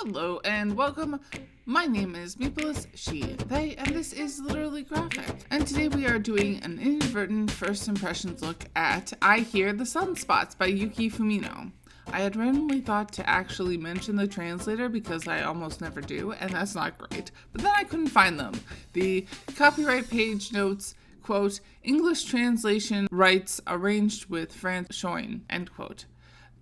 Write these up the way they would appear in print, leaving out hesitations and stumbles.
Hello and welcome. My name is Meepless, she, they, and this is Literally Graphic. And today we are doing an inadvertent first impressions look at I Hear the Sunspots by Yuki Fumino. I had randomly thought to actually mention the translator because I almost never do, and that's not great. But then I couldn't find them. The copyright page notes, quote, English translation rights arranged with France Schoen, end quote.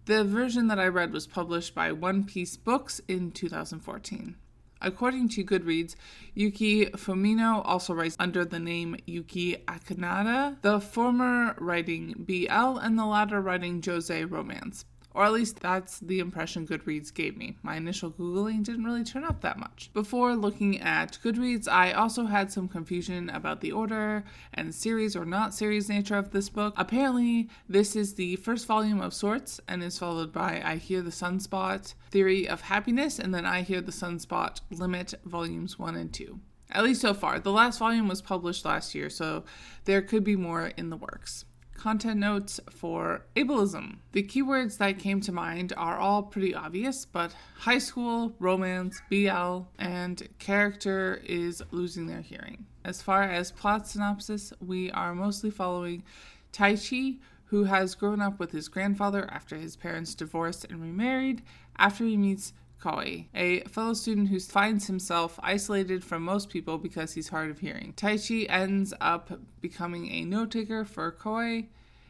The version that I read was published by One Piece Books in 2014. According to Goodreads, Yuki Fumino also writes under the name Yuki Akanada, the former writing BL and the latter writing Josei romance. Or at least that's the impression Goodreads gave me. My initial Googling didn't really turn up that much. Before looking at Goodreads, I also had some confusion about the order and series or not series nature of this book. Apparently, this is the first volume of sorts and is followed by I Hear the Sunspot, Theory of Happiness, and then I Hear the Sunspot, Limit, volumes 1 and 2. At least so far. The last volume was published last year, so there could be more in the works. Content notes for ableism. The keywords that came to mind are all pretty obvious, but high school, romance, BL, and character is losing their hearing. As far as plot synopsis, we are mostly following Taichi, who has grown up with his grandfather after his parents divorced and remarried, after he meets Kohei, a fellow student who finds himself isolated from most people because he's hard of hearing. Taichi ends up becoming a note-taker for Kohei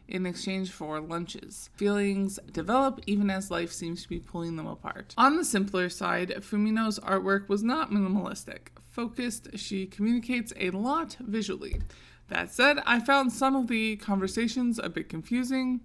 in exchange for lunches. Feelings develop even as life seems to be pulling them apart. On the simpler side, Fumino's artwork was not minimalistic. Focused, she communicates a lot visually. That said, I found some of the conversations a bit confusing.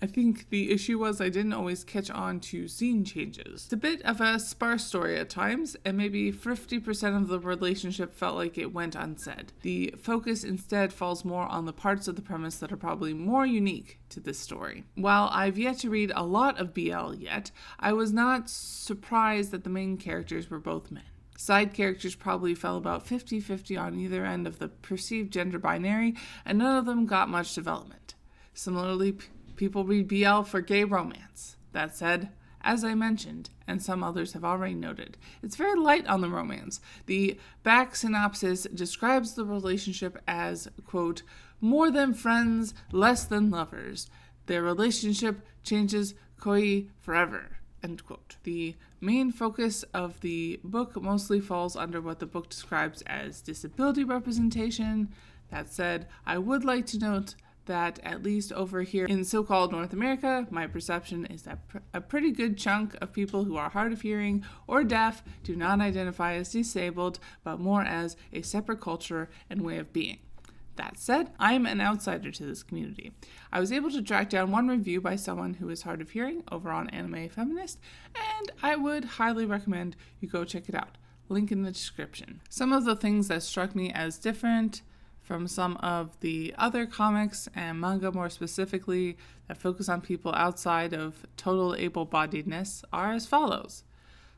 I think the issue was I didn't always catch on to scene changes. It's a bit of a sparse story at times, and maybe 50% of the relationship felt like it went unsaid. The focus instead falls more on the parts of the premise that are probably more unique to this story. While I've yet to read a lot of BL yet, I was not surprised that the main characters were both men. Side characters probably fell about 50-50 on either end of the perceived gender binary, and none of them got much development. Similarly, people read BL for gay romance. That said, as I mentioned, and some others have already noted, it's very light on the romance. The back synopsis describes the relationship as, quote, more than friends, less than lovers. Their relationship changes Kohei forever, end quote. The main focus of the book mostly falls under what the book describes as disability representation. That said, I would like to note that at least over here in so-called North America, my perception is that a pretty good chunk of people who are hard of hearing or deaf do not identify as disabled, but more as a separate culture and way of being. That said, I'm an outsider to this community. I was able to track down one review by someone who is hard of hearing over on Anime Feminist, and I would highly recommend you go check it out. Link in the description. Some of the things that struck me as different from some of the other comics and manga more specifically that focus on people outside of total able-bodiedness are as follows.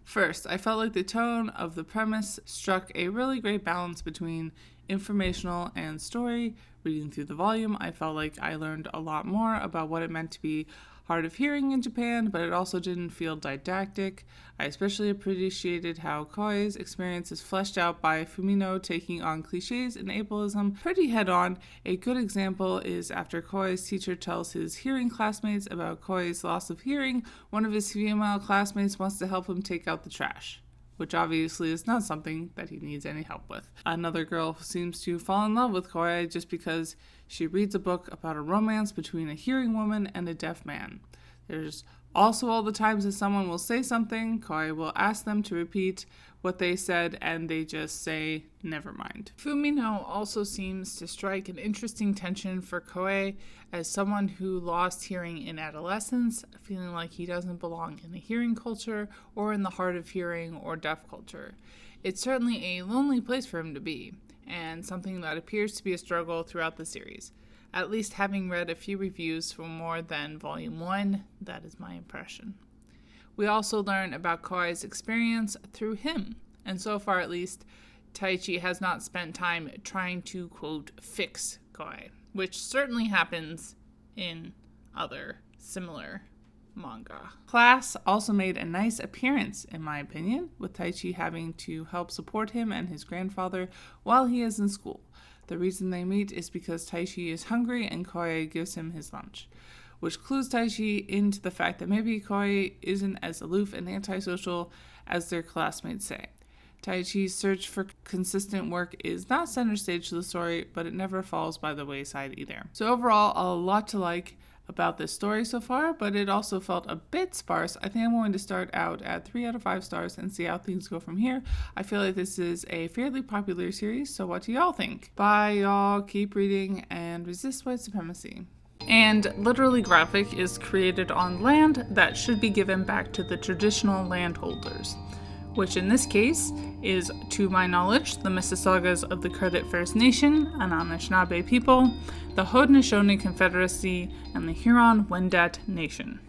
First, I felt like the tone of the premise struck a really great balance between informational and story. Reading through the volume, I felt like I learned a lot more about what it meant to be hard of hearing in Japan, but it also didn't feel didactic. I especially appreciated how Kohei's experience is fleshed out by Fumino taking on cliches and ableism pretty head-on. A good example is after Kohei's teacher tells his hearing classmates about Kohei's loss of hearing, one of his female classmates wants to help him take out the trash, which obviously is not something that he needs any help with. Another girl seems to fall in love with Kohei just because she reads a book about a romance between a hearing woman and a deaf man. There's also all the times that someone will say something, Kohei will ask them to repeat what they said, and they just say, never mind. Fumino also seems to strike an interesting tension for Kohei as someone who lost hearing in adolescence, feeling like he doesn't belong in the hearing culture or in the hard of hearing or deaf culture. It's certainly a lonely place for him to be, and something that appears to be a struggle throughout the series. At least having read a few reviews for more than Volume 1, that is my impression. We also learn about Kohei's experience through him, and so far at least, Taichi has not spent time trying to, quote, fix Kohei, which certainly happens in other similar manga. Class also made a nice appearance, in my opinion, with Taichi having to help support him and his grandfather while he is in school. The reason they meet is because Taichi is hungry and Kohei gives him his lunch, which clues Taichi into the fact that maybe Kohei isn't as aloof and antisocial as their classmates say. Taichi's search for consistent work is not center stage to the story, but it never falls by the wayside either. So overall, a lot to like about this story so far, but it also felt a bit sparse. I think I'm going to start out at 3 out of 5 stars and see how things go from here. I feel like this is a fairly popular series, so what do y'all think? Bye y'all, keep reading, and resist white supremacy. And Literally Graphic is created on land that should be given back to the traditional landholders, which in this case is, to my knowledge, the Mississaugas of the Credit First Nation, an Anishinaabe people, the Haudenosaunee Confederacy, and the Huron-Wendat Nation.